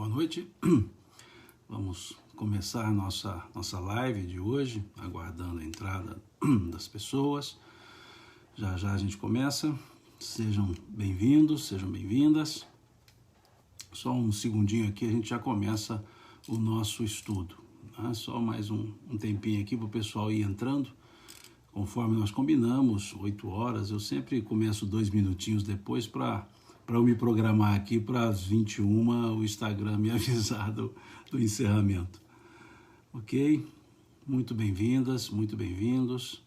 Boa noite. Vamos começar a nossa live de hoje, aguardando a entrada das pessoas. Já já a gente começa. Sejam bem-vindos, sejam bem-vindas. Só um segundinho aqui, a gente já começa o nosso estudo. Tá? Só mais um tempinho aqui para o pessoal ir entrando. Conforme nós combinamos, 8 horas, eu sempre começo 2 minutinhos depois para eu me programar aqui para as 21 o Instagram me avisar do encerramento. Ok? Muito bem-vindas, muito bem-vindos,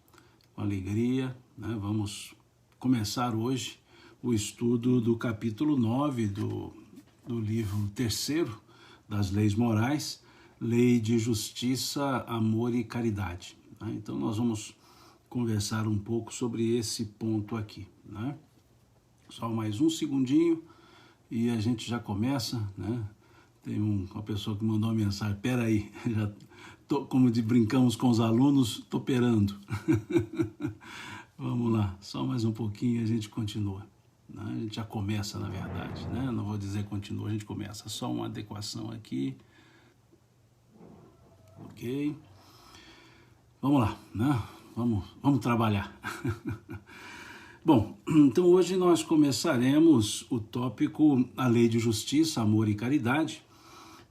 com alegria, né? Vamos começar hoje o estudo do capítulo 9 do livro terceiro das leis morais, lei de justiça, amor e caridade. Né? Então nós vamos conversar um pouco sobre esse ponto aqui, né? Só mais um segundinho e a gente já começa, né? Tem uma pessoa que mandou uma mensagem, peraí, já tô, como brincamos com os alunos, tô operando. Vamos lá, só mais um pouquinho e a gente continua. Né? A gente já começa, na verdade, né? Não vou dizer continua, a gente começa. Só uma adequação aqui. Ok. Vamos lá, né? Vamos trabalhar. Bom, então hoje nós começaremos o tópico a lei de justiça, amor e caridade.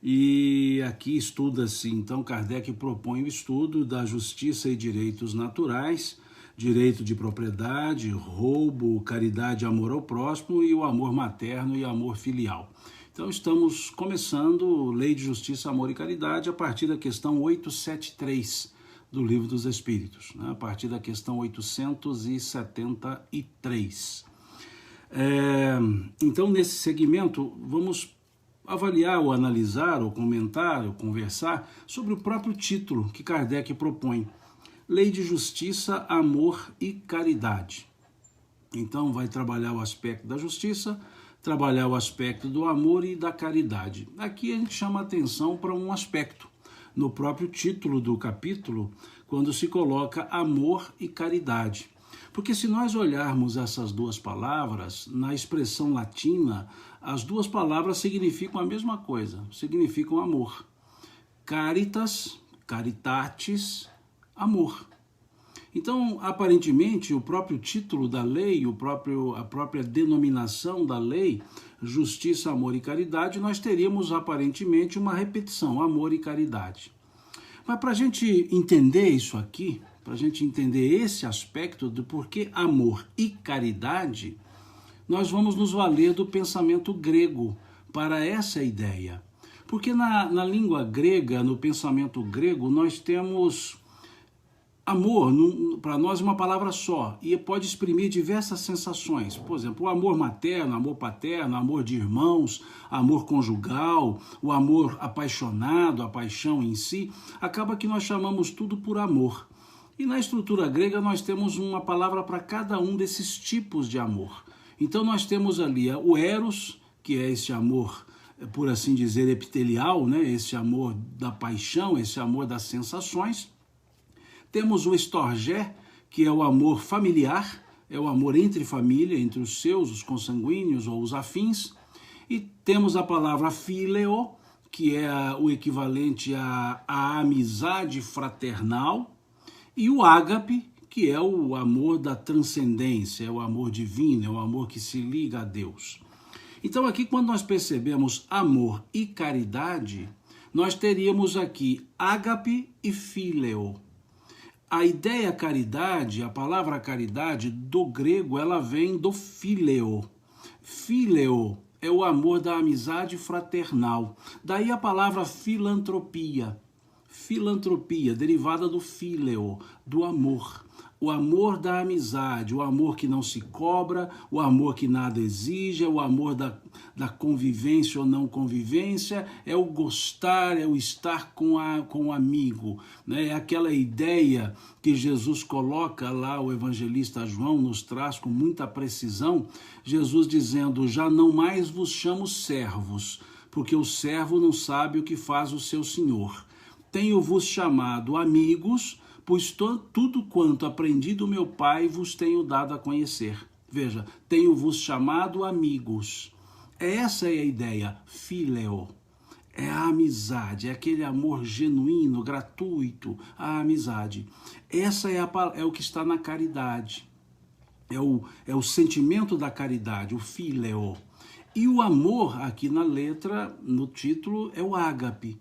E aqui estuda-se, então Kardec propõe o estudo da justiça e direitos naturais, direito de propriedade, roubo, caridade e amor ao próximo e o amor materno e amor filial. Então estamos começando lei de justiça, amor e caridade a partir da questão 873 do Livro dos Espíritos, né? A partir da questão 873. Então, nesse segmento, vamos avaliar ou analisar ou comentar ou conversar sobre o próprio título que Kardec propõe. Lei de Justiça, Amor e Caridade. Então, vai trabalhar o aspecto da justiça, trabalhar o aspecto do amor e da caridade. Aqui a gente chama atenção para um aspecto no próprio título do capítulo, quando se coloca amor e caridade. Porque se nós olharmos essas duas palavras, na expressão latina, as duas palavras significam a mesma coisa, significam amor. Caritas, caritatis, amor. Então, aparentemente, o próprio título da lei, a própria denominação da lei, justiça, amor e caridade, nós teríamos aparentemente uma repetição, amor e caridade. Mas para a gente entender isso aqui, para a gente entender esse aspecto do porquê amor e caridade, nós vamos nos valer do pensamento grego para essa ideia. Porque na língua grega, no pensamento grego, nós temos amor, para nós é uma palavra só, e pode exprimir diversas sensações. Por exemplo, o amor materno, amor paterno, amor de irmãos, amor conjugal, o amor apaixonado, a paixão em si, acaba que nós chamamos tudo por amor. E na estrutura grega nós temos uma palavra para cada um desses tipos de amor. Então nós temos ali o eros, que é esse amor, por assim dizer, epitelial, né? Esse amor da paixão, esse amor das sensações. Temos o estorgé, que é o amor familiar, é o amor entre família, entre os seus, os consanguíneos ou os afins. E temos a palavra fileo, que é o equivalente à amizade fraternal. E o ágape, que é o amor da transcendência, é o amor divino, é o amor que se liga a Deus. Então aqui, quando nós percebemos amor e caridade, nós teríamos aqui ágape e fileo. A ideia caridade, a palavra caridade, do grego, ela vem do fileo. Fileo é o amor da amizade fraternal. Daí a palavra filantropia. Filantropia, derivada do fileo, do amor. O amor da amizade, o amor que não se cobra, o amor que nada exige, o amor da convivência ou não convivência, é o gostar, é o estar com o amigo. Né? É aquela ideia que Jesus coloca lá, o evangelista João nos traz com muita precisão, Jesus dizendo, já não mais vos chamo servos, porque o servo não sabe o que faz o seu senhor. Tenho-vos chamado amigos, pois tudo quanto aprendi do meu Pai vos tenho dado a conhecer. Veja, tenho-vos chamado amigos. Essa é a ideia, fileo. é a amizade, é aquele amor genuíno, gratuito, a amizade. Essa é o que está na caridade, é o sentimento da caridade, o phileo. E o amor, aqui na letra, no título, é o ágape,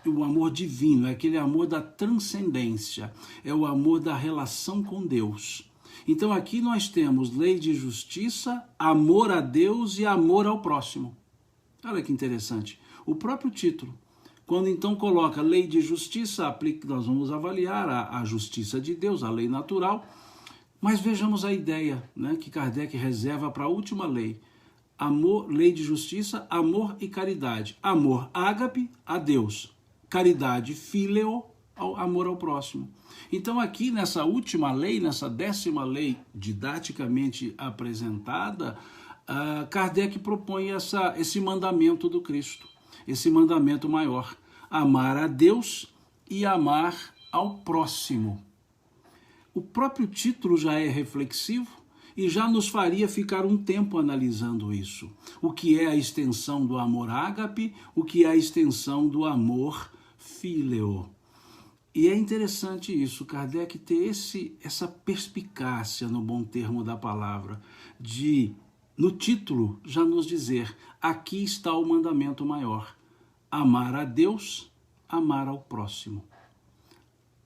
o amor divino, é aquele amor da transcendência, é o amor da relação com Deus. Então aqui nós temos lei de justiça, amor a Deus e amor ao próximo. Olha que interessante. O próprio título, quando então coloca lei de justiça, nós vamos avaliar a justiça de Deus, a lei natural, mas vejamos a ideia, né, que Kardec reserva para a última lei. Amor, lei de justiça, amor e caridade. Amor, ágape, a Deus. Caridade, phileo, amor ao próximo. Então aqui nessa última lei, nessa 10ª lei didaticamente apresentada, Kardec propõe esse mandamento do Cristo, esse mandamento maior, amar a Deus e amar ao próximo. O próprio título já é reflexivo e já nos faria ficar um tempo analisando isso. O que é a extensão do amor ágape, o que é a extensão do amor phileo. E é interessante isso, Kardec ter essa perspicácia, no bom termo da palavra, de, no título, já nos dizer, aqui está o mandamento maior, amar a Deus, amar ao próximo.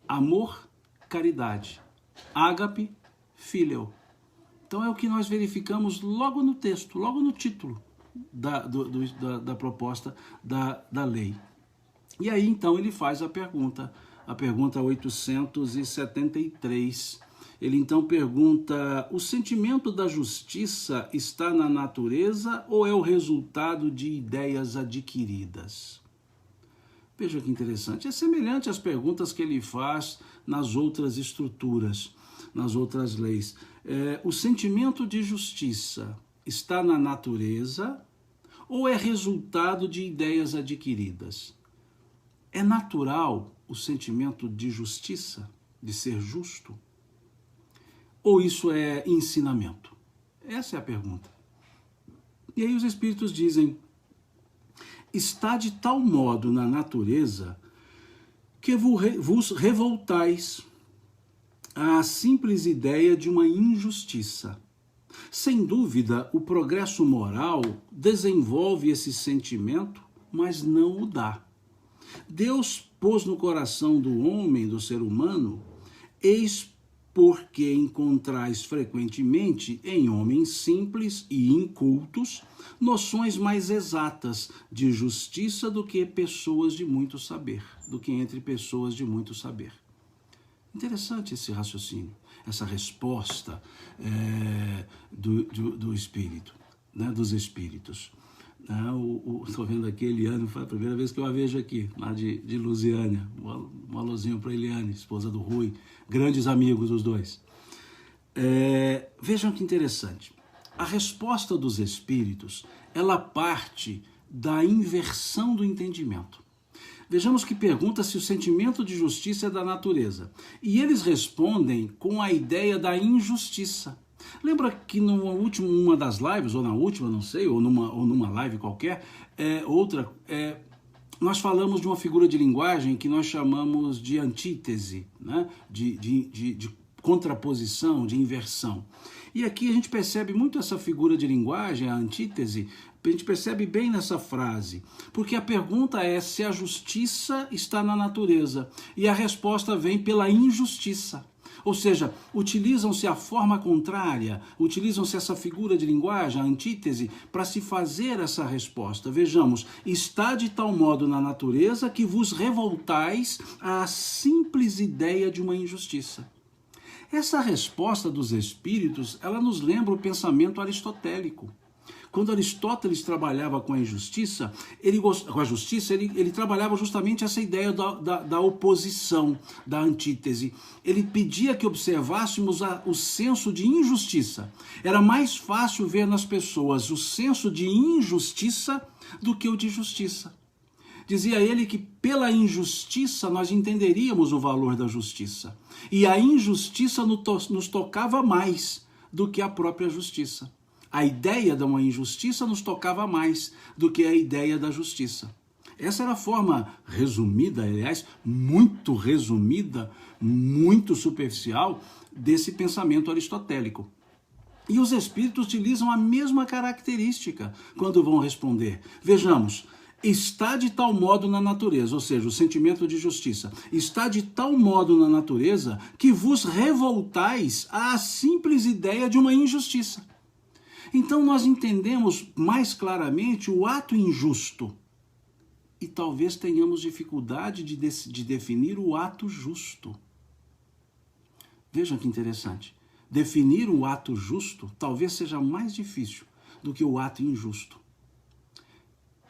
Amor, caridade. Ágape, phileo. Então é o que nós verificamos logo no texto, logo no título da proposta da lei. E aí então ele faz a pergunta 873. Ele então pergunta: o sentimento da justiça está na natureza ou é o resultado de ideias adquiridas? Veja que interessante. É semelhante às perguntas que ele faz nas outras estruturas, nas outras leis. O sentimento de justiça está na natureza ou é resultado de ideias adquiridas? É natural o sentimento de justiça, de ser justo? Ou isso é ensinamento? Essa é a pergunta. E aí os espíritos dizem: está de tal modo na natureza que vos revoltais à simples ideia de uma injustiça. Sem dúvida, o progresso moral desenvolve esse sentimento, mas não o dá. Deus pôs no coração do homem, do ser humano, eis porque encontrais frequentemente em homens simples e incultos noções mais exatas de justiça do que pessoas de muito saber, do que entre pessoas de muito saber. Interessante esse raciocínio, essa resposta do espírito, né, dos espíritos. Estou vendo aqui a Eliane, foi a primeira vez que eu a vejo aqui, lá de Lusiânia. Um alôzinho para a Eliane, esposa do Rui, grandes amigos os dois. Vejam que interessante. A resposta dos espíritos, ela parte da inversão do entendimento. Vejamos que pergunta se o sentimento de justiça é da natureza. E eles respondem com a ideia da injustiça. Lembra que numa das lives, ou na última, não sei, ou numa live qualquer, nós falamos de uma figura de linguagem que nós chamamos de antítese, né? de contraposição, de inversão. E aqui a gente percebe muito essa figura de linguagem, a antítese, a gente percebe bem nessa frase, porque a pergunta é se a justiça está na natureza, e a resposta vem pela injustiça. Ou seja, utilizam-se a forma contrária, utilizam-se essa figura de linguagem, a antítese, para se fazer essa resposta. Vejamos, está de tal modo na natureza que vos revoltais à simples ideia de uma injustiça. Essa resposta dos espíritos, ela nos lembra o pensamento aristotélico. Quando Aristóteles trabalhava com a injustiça, ele trabalhava justamente essa ideia da oposição, da antítese. Ele pedia que observássemos o senso de injustiça. Era mais fácil ver nas pessoas o senso de injustiça do que o de justiça. Dizia ele que pela injustiça nós entenderíamos o valor da justiça. E a injustiça nos tocava mais do que a própria justiça. A ideia de uma injustiça nos tocava mais do que a ideia da justiça. Essa era a forma resumida, aliás, muito resumida, muito superficial, desse pensamento aristotélico. E os espíritos utilizam a mesma característica quando vão responder. Vejamos, está de tal modo na natureza, ou seja, o sentimento de justiça, está de tal modo na natureza que vos revoltais à simples ideia de uma injustiça. Então nós entendemos mais claramente o ato injusto. E talvez tenhamos dificuldade de definir o ato justo. Vejam que interessante. Definir o ato justo talvez seja mais difícil do que o ato injusto.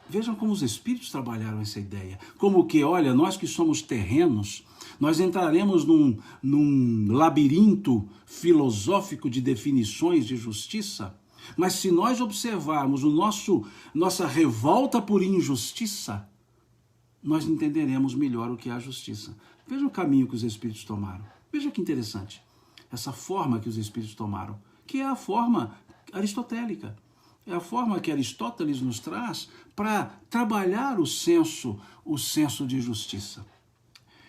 Vejam como os espíritos trabalharam essa ideia. Como que, olha, nós que somos terrenos, nós entraremos num labirinto filosófico de definições de justiça, mas se nós observarmos nossa revolta por injustiça, nós entenderemos melhor o que é a justiça. Veja o caminho que os espíritos tomaram. Veja que interessante. Essa forma que os espíritos tomaram, que é a forma aristotélica. É a forma que Aristóteles nos traz para trabalhar o senso de justiça.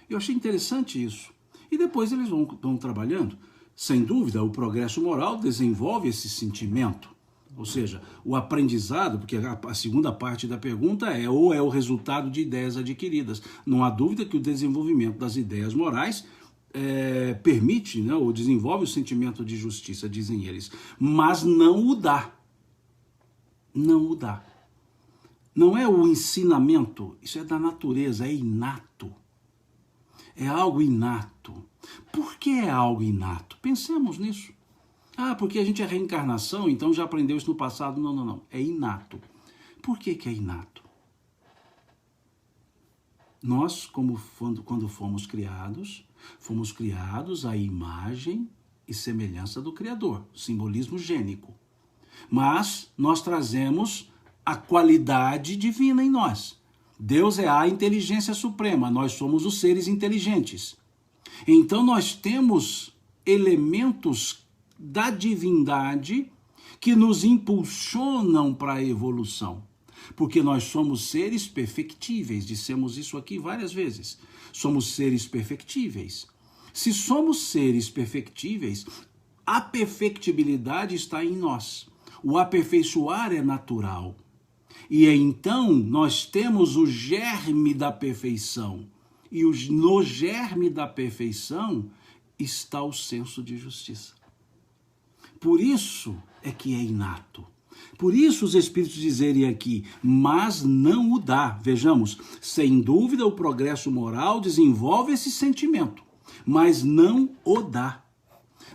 Eu achei interessante isso. E depois eles vão trabalhando. Sem dúvida, o progresso moral desenvolve esse sentimento. Ou seja, o aprendizado, porque a segunda parte da pergunta é o resultado de ideias adquiridas. Não há dúvida que o desenvolvimento das ideias morais permite, né, ou desenvolve o sentimento de justiça, dizem eles, mas não o dá. Não o dá. Não é o ensinamento, isso é da natureza, é inato. É algo inato. Por que é algo inato? Pensemos nisso. Ah, porque a gente é reencarnação, então já aprendeu isso no passado. Não, não, não. É inato. Por que é inato? Nós, quando fomos criados à imagem e semelhança do Criador, simbolismo gênico. Mas nós trazemos a qualidade divina em nós. Deus é a inteligência suprema, nós somos os seres inteligentes. Então nós temos elementos da divindade que nos impulsionam para a evolução. Porque nós somos seres perfectíveis, dissemos isso aqui várias vezes. Somos seres perfectíveis. Se somos seres perfectíveis, a perfectibilidade está em nós. O aperfeiçoar é natural. E então nós temos o germe da perfeição. E no germe da perfeição está o senso de justiça. Por isso é que é inato. Por isso os espíritos dizerem aqui, mas não o dá. Vejamos, sem dúvida o progresso moral desenvolve esse sentimento, mas não o dá.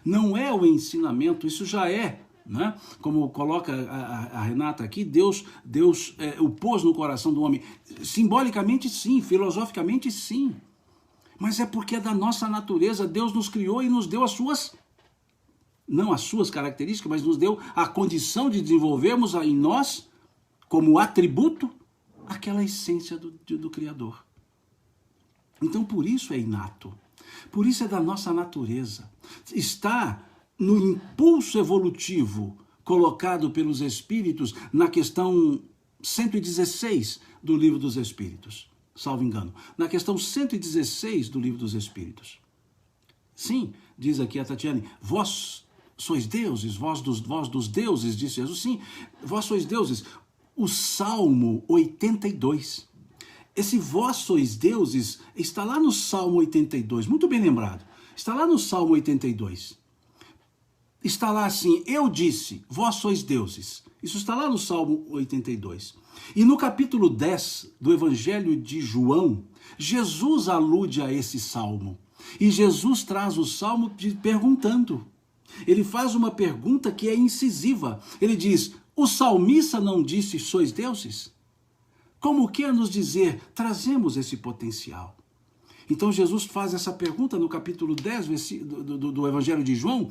Não é o ensinamento, isso já é, né? Como coloca a Renata aqui, Deus o pôs no coração do homem. Simbolicamente sim, filosoficamente sim. Mas é porque é da nossa natureza, Deus nos criou e nos deu não as suas características, mas nos deu a condição de desenvolvermos em nós, como atributo, aquela essência do Criador. Então, por isso é inato. Por isso é da nossa natureza. Está no impulso evolutivo colocado pelos Espíritos na questão 116 do Livro dos Espíritos, salvo engano. Na questão 116 do Livro dos Espíritos. Sim, diz aqui a Tatiane, vós sois deuses, vós dos deuses, disse Jesus. Sim, vós sois deuses. O Salmo 82. Esse vós sois deuses está lá no Salmo 82, muito bem lembrado. Está lá no Salmo 82. Está lá assim, eu disse, vós sois deuses. Isso está lá no Salmo 82. E no capítulo 10 do Evangelho de João, Jesus alude a esse salmo. E Jesus traz o salmo perguntando. Ele faz uma pergunta que é incisiva. Ele diz, o salmista não disse, sois deuses? Como quer nos dizer, trazemos esse potencial. Então Jesus faz essa pergunta no capítulo 10 do Evangelho de João,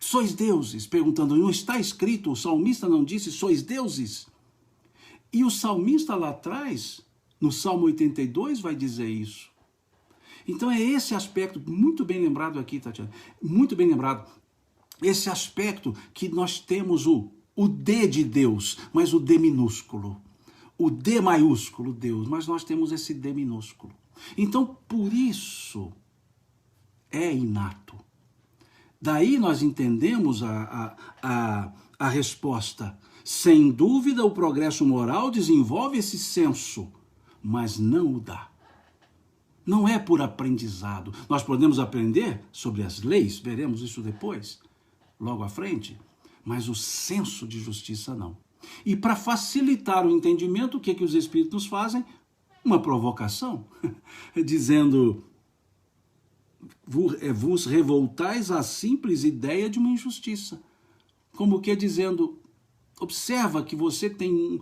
sois deuses? Perguntando, não está escrito, o salmista não disse, sois deuses? E o salmista lá atrás, no Salmo 82, vai dizer isso. Então é esse aspecto, muito bem lembrado aqui, Tatiana, muito bem lembrado, esse aspecto que nós temos o D de Deus, mas o D minúsculo. O D maiúsculo, Deus, mas nós temos esse D minúsculo. Então, por isso, é inato. Daí nós entendemos a resposta. Sem dúvida, o progresso moral desenvolve esse senso, mas não o dá. Não é por aprendizado. Nós podemos aprender sobre as leis, veremos isso depois, logo à frente, mas o senso de justiça não. E para facilitar o entendimento, o que os espíritos fazem? Uma provocação, dizendo: vos revoltais à simples ideia de uma injustiça. Como que dizendo, observa que você tem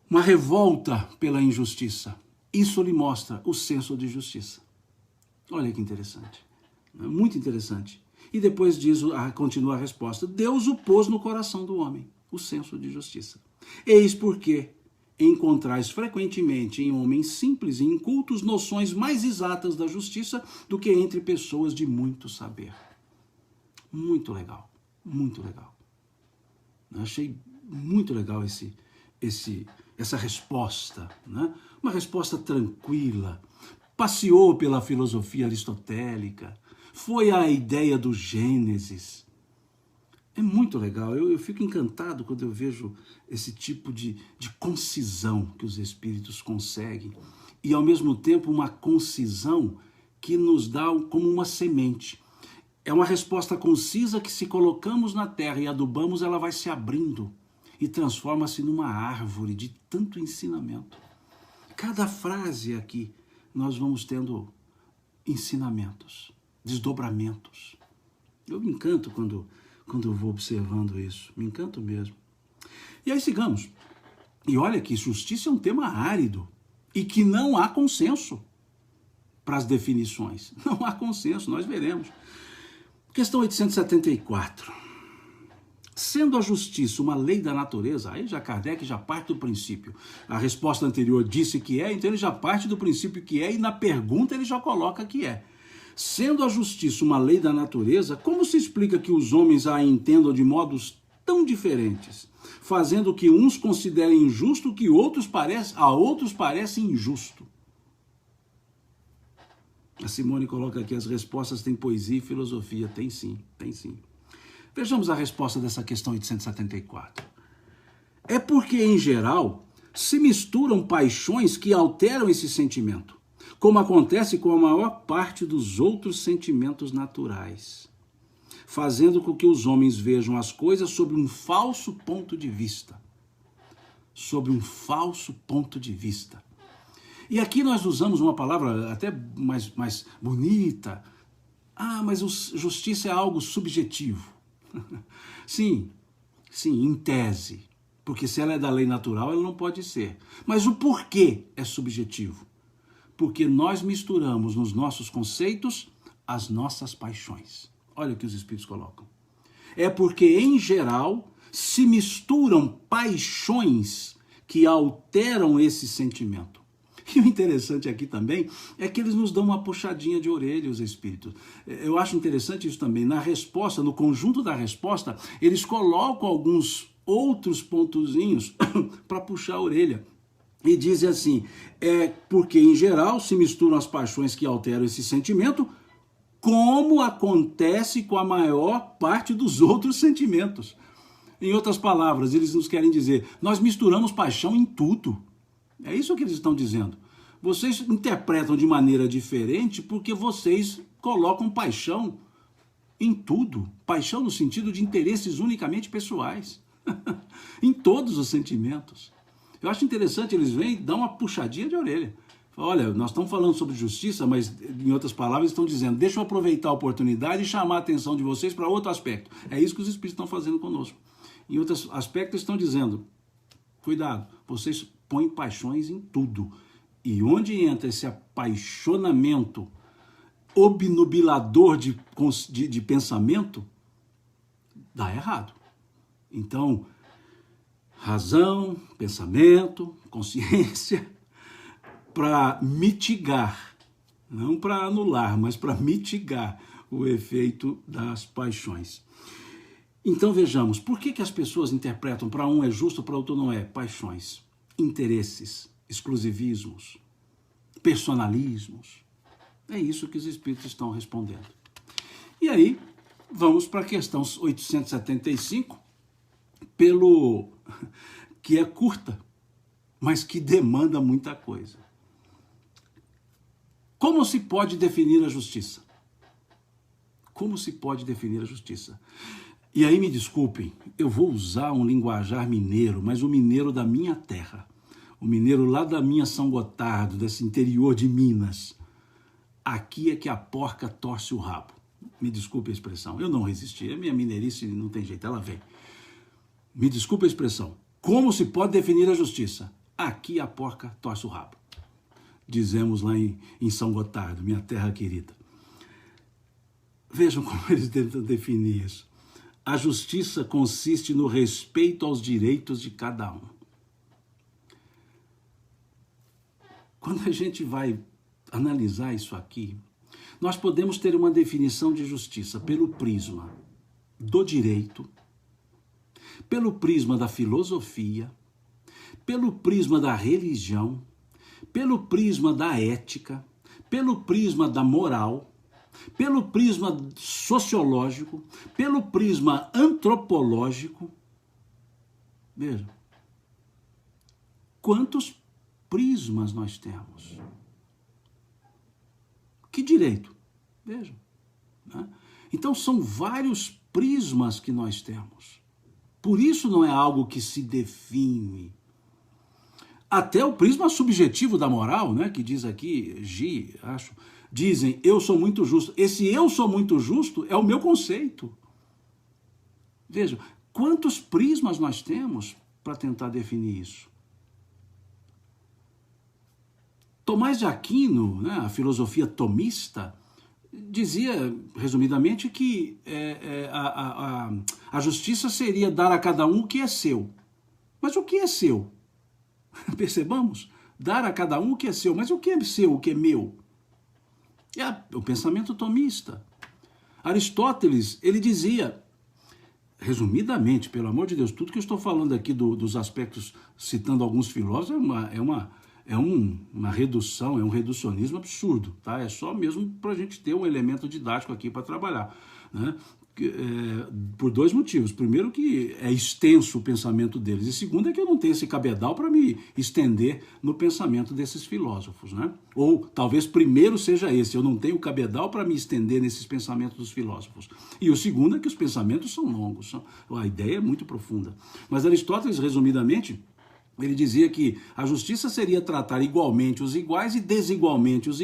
uma revolta pela injustiça. Isso lhe mostra o senso de justiça. Olha que interessante, muito interessante. E depois diz, continua a resposta: Deus o pôs no coração do homem, o senso de justiça. Eis porque encontrais frequentemente em homens simples e incultos noções mais exatas da justiça do que entre pessoas de muito saber. Muito legal, muito legal. Eu achei muito legal essa resposta, né? Uma resposta tranquila, passeou pela filosofia aristotélica, foi a ideia do Gênesis. É muito legal, eu fico encantado quando eu vejo esse tipo de concisão que os espíritos conseguem, e ao mesmo tempo uma concisão que nos dá como uma semente. É uma resposta concisa que, se colocamos na terra e adubamos, ela vai se abrindo e transforma-se numa árvore de tanto ensinamento. Cada frase aqui nós vamos tendo ensinamentos, desdobramentos. Eu me encanto quando eu vou observando isso, me encanto mesmo. E aí sigamos. E olha que justiça é um tema árido e que não há consenso para as definições. Não há consenso, nós veremos. Questão 874. Sendo a justiça uma lei da natureza, aí já Kardec já parte do princípio. A resposta anterior disse que é, então ele já parte do princípio que é, e na pergunta ele já coloca que é. Sendo a justiça uma lei da natureza, como se explica que os homens a entendam de modos tão diferentes, fazendo que uns considerem injusto o que a outros parece injusto? A Simone coloca aqui: as respostas têm poesia e filosofia. Tem sim, tem sim. Vejamos a resposta dessa questão 874. É porque, em geral, se misturam paixões que alteram esse sentimento, como acontece com a maior parte dos outros sentimentos naturais, fazendo com que os homens vejam as coisas sob um falso ponto de vista. Sob um falso ponto de vista. E aqui nós usamos uma palavra até mais bonita. Mas justiça é algo subjetivo. Sim, em tese. Porque se ela é da lei natural, ela não pode ser. Mas o porquê é subjetivo? Porque nós misturamos nos nossos conceitos as nossas paixões. Olha o que os espíritos colocam. É porque, em geral, se misturam paixões que alteram esse sentimento. E o interessante aqui também é que eles nos dão uma puxadinha de orelha, os espíritos. Eu acho interessante isso também. Na resposta, no conjunto da resposta, eles colocam alguns outros pontozinhos para puxar a orelha. E dizem assim: é porque, em geral, se misturam as paixões que alteram esse sentimento, como acontece com a maior parte dos outros sentimentos. Em outras palavras, eles nos querem dizer: nós misturamos paixão em tudo. É isso que eles estão dizendo. Vocês interpretam de maneira diferente porque vocês colocam paixão em tudo. Paixão no sentido de interesses unicamente pessoais. Em todos os sentimentos. Eu acho interessante, eles vêm e dão uma puxadinha de orelha. Olha, nós estamos falando sobre justiça, mas em outras palavras estão dizendo: deixa eu aproveitar a oportunidade e chamar a atenção de vocês para outro aspecto. É isso que os espíritos estão fazendo conosco. Em outros aspectos estão dizendo: cuidado, vocês põem paixões em tudo. E onde entra esse apaixonamento obnubilador de pensamento, dá errado. Então, razão, pensamento, consciência, para mitigar, não para anular, mas para mitigar o efeito das paixões. Então vejamos, por que as pessoas interpretam para um é justo, para outro não é? Paixões, interesses, exclusivismos, personalismos. É isso que os espíritos estão respondendo. E aí, vamos para a questão 875, que é curta, mas que demanda muita coisa. Como se pode definir a justiça? Como se pode definir a justiça? E aí me desculpem, eu vou usar um linguajar mineiro, mas o mineiro da minha terra, o mineiro lá da minha São Gotardo, desse interior de Minas. Aqui é que a porca torce o rabo. Me desculpe a expressão, eu não resisti, a minha mineirice não tem jeito, ela vem. Me desculpe a expressão. Como se pode definir a justiça? Aqui a porca torce o rabo. Dizemos lá em São Gotardo, minha terra querida. Vejam como eles tentam definir isso. A justiça consiste no respeito aos direitos de cada um. Quando a gente vai analisar isso aqui, nós podemos ter uma definição de justiça pelo prisma do direito, pelo prisma da filosofia, pelo prisma da religião, pelo prisma da ética, pelo prisma da moral, pelo prisma sociológico, pelo prisma antropológico. Veja, quantos prismas nós temos? Que direito? Vejam. Né? Então, são vários prismas que nós temos. Por isso não é algo que se define. Até o prisma subjetivo da moral, né, que diz aqui, acho, dizem, eu sou muito justo. Esse eu sou muito justo é o meu conceito. Vejam, quantos prismas nós temos para tentar definir isso? Tomás de Aquino, né, a filosofia tomista, dizia, resumidamente, que a justiça seria dar a cada um o que é seu. Mas o que é seu? Percebamos? Dar a cada um o que é seu. Mas o que é seu, o que é meu? É o pensamento tomista. Aristóteles, ele dizia, resumidamente, pelo amor de Deus, tudo que eu estou falando aqui dos aspectos, citando alguns filósofos, é uma redução, é um reducionismo absurdo, tá? É só mesmo para a gente ter um elemento didático aqui para trabalhar, né? Por dois motivos. Primeiro, que é extenso o pensamento deles, e segundo, é que eu não tenho esse cabedal para me estender no pensamento desses filósofos, né? Ou talvez primeiro seja esse, eu não tenho cabedal para me estender nesses pensamentos dos filósofos. E o segundo é que os pensamentos são longos, a ideia é muito profunda. Mas Aristóteles, resumidamente, ele dizia que a justiça seria tratar igualmente os iguais e desigualmente os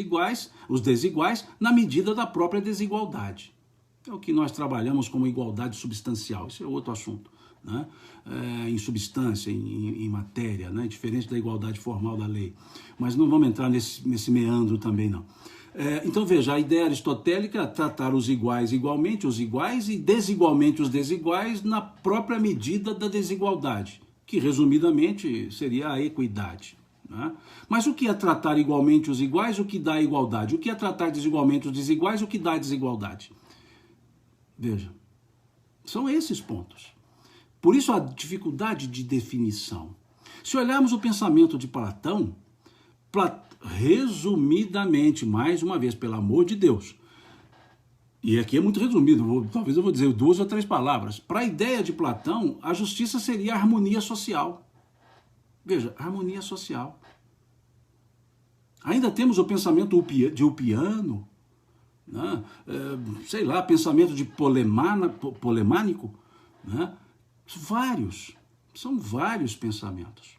desiguais, na medida da própria desigualdade. É o que nós trabalhamos como igualdade substancial, isso é outro assunto, né? Em substância, em matéria, né? Diferente da igualdade formal da lei. Mas não vamos entrar nesse meandro também, não. Então veja, a ideia aristotélica é tratar os iguais igualmente os iguais e desigualmente os desiguais na própria medida da desigualdade, que resumidamente seria a equidade. Né? Mas o que é tratar igualmente os iguais, o que dá igualdade? O que é tratar desigualmente os desiguais, o que dá desigualdade? Veja, são esses pontos. Por isso a dificuldade de definição. Se olharmos o pensamento de Platão, resumidamente, mais uma vez, pelo amor de Deus, e aqui é muito resumido, talvez eu vou dizer 2 ou 3 palavras. Para a ideia de Platão, a justiça seria a harmonia social. Veja, harmonia social. Ainda temos o pensamento de Ulpiano, né? Sei lá, pensamento de polemânico, né? São vários pensamentos.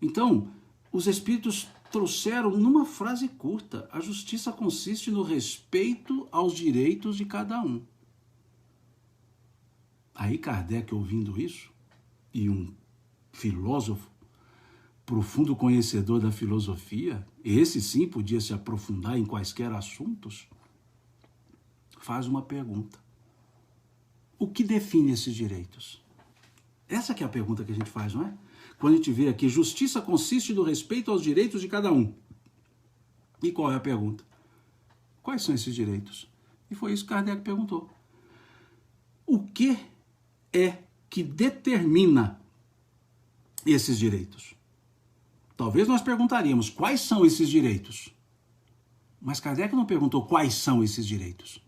Então, os espíritos trouxeram numa frase curta, a justiça consiste no respeito aos direitos de cada um. Aí Kardec, ouvindo isso, e um filósofo, profundo conhecedor da filosofia, esse sim podia se aprofundar em quaisquer assuntos, faz uma pergunta. O que define esses direitos? Essa que é a pergunta que a gente faz, não é? Quando a gente vê aqui, justiça consiste no respeito aos direitos de cada um. E qual é a pergunta? Quais são esses direitos? E foi isso que Kardec perguntou. O que é que determina esses direitos? Talvez nós perguntaríamos quais são esses direitos. Mas Kardec não perguntou quais são esses direitos.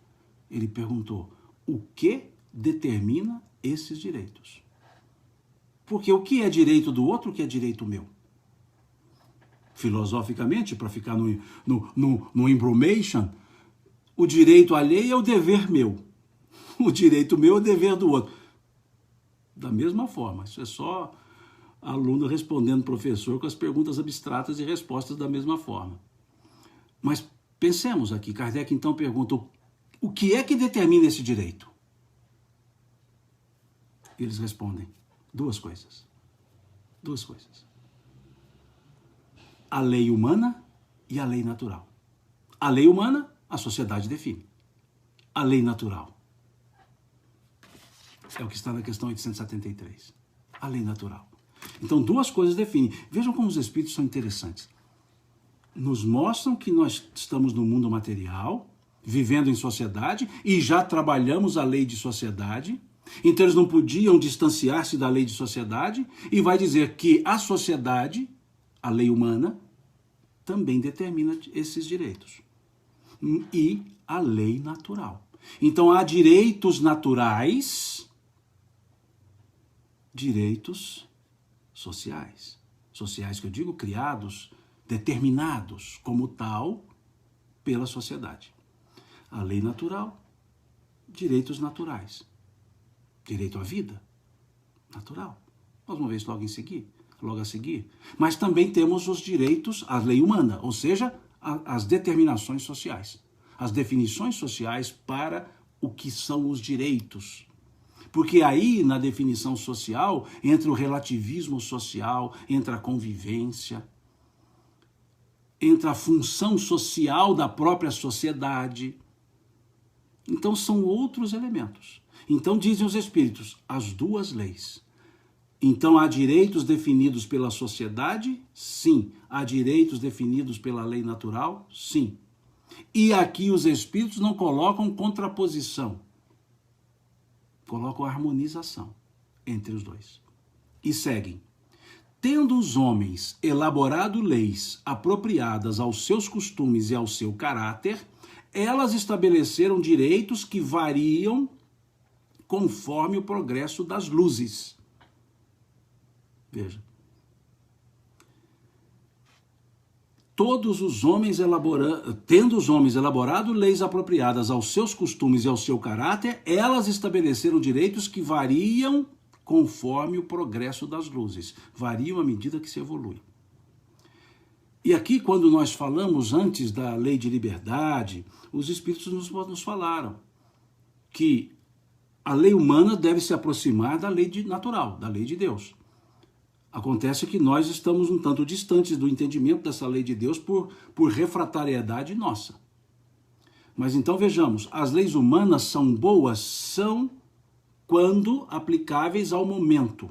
Ele perguntou o que determina esses direitos. Porque o que é direito do outro, o que é direito meu? Filosoficamente, para ficar no embromation, o direito alheio é o dever meu. O direito meu é o dever do outro. Da mesma forma, isso é só aluno respondendo professor com as perguntas abstratas e respostas da mesma forma. Mas pensemos aqui, Kardec então pergunta, o que é que determina esse direito? Eles respondem, duas coisas. Duas coisas. A lei humana e a lei natural. A lei humana, a sociedade define. A lei natural é o que está na questão 873. A lei natural. Então, duas coisas definem. Vejam como os espíritos são interessantes. Nos mostram que nós estamos no mundo material, vivendo em sociedade, e já trabalhamos a lei de sociedade. Então, eles não podiam distanciar-se da lei de sociedade, e vai dizer que a sociedade, a lei humana, também determina esses direitos. E a lei natural. Então, há direitos naturais, direitos sociais. Sociais que eu digo, criados, determinados como tal pela sociedade. A lei natural, direitos naturais. Direito à vida, natural. Nós vamos ver isso logo a seguir. Mas também temos os direitos, a lei humana, ou seja, as determinações sociais. As definições sociais para o que são os direitos. Porque aí, na definição social, entra o relativismo social, entra a convivência, entra a função social da própria sociedade. Então, são outros elementos. Então, dizem os espíritos, as duas leis. Então, há direitos definidos pela sociedade? Sim. Há direitos definidos pela lei natural? Sim. E aqui os espíritos não colocam contraposição. Colocam harmonização entre os dois. E seguem. Tendo os homens elaborado leis apropriadas aos seus costumes e ao seu caráter, elas estabeleceram direitos que variam conforme o progresso das luzes. Veja. Tendo os homens elaborado leis apropriadas aos seus costumes e ao seu caráter, elas estabeleceram direitos que variam conforme o progresso das luzes. Variam à medida que se evolui. E aqui, quando nós falamos antes da lei de liberdade, os espíritos nos falaram que a lei humana deve se aproximar da lei natural, da lei de Deus. Acontece que nós estamos um tanto distantes do entendimento dessa lei de Deus por refratariedade nossa. Mas então vejamos, as leis humanas são boas? São quando aplicáveis ao momento.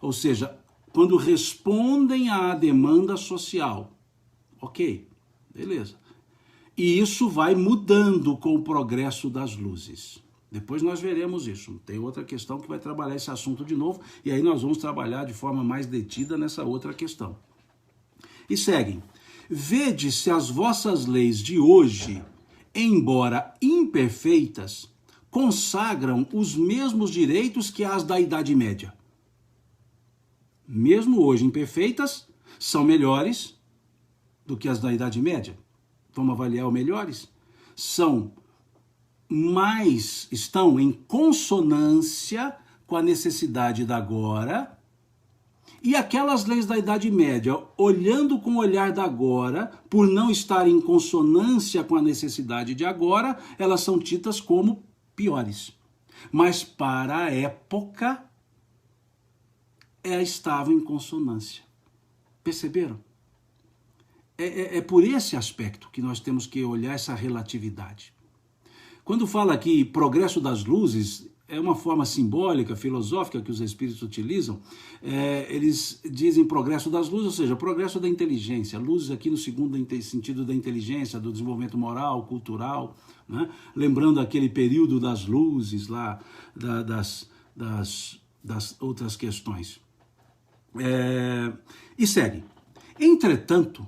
Ou seja, quando respondem à demanda social. Ok, beleza. E isso vai mudando com o progresso das luzes. Depois nós veremos isso. Tem outra questão que vai trabalhar esse assunto de novo, e aí nós vamos trabalhar de forma mais detida nessa outra questão. E seguem. Vede se as vossas leis de hoje, embora imperfeitas, consagram os mesmos direitos que as da Idade Média. Mesmo hoje imperfeitas, são melhores do que as da Idade Média. Vamos avaliar os melhores? Estão em consonância com a necessidade da agora, e aquelas leis da Idade Média, olhando com o olhar da agora, por não estarem em consonância com a necessidade de agora, elas são tidas como piores. Mas para a época, estavam em consonância. Perceberam? É por esse aspecto que nós temos que olhar essa relatividade. Quando fala aqui progresso das luzes, é uma forma simbólica, filosófica que os espíritos utilizam. Eles dizem progresso das luzes, ou seja, progresso da inteligência. Luzes aqui no segundo sentido da inteligência, do desenvolvimento moral, cultural, né? Lembrando aquele período das luzes lá, das outras questões. E segue. Entretanto,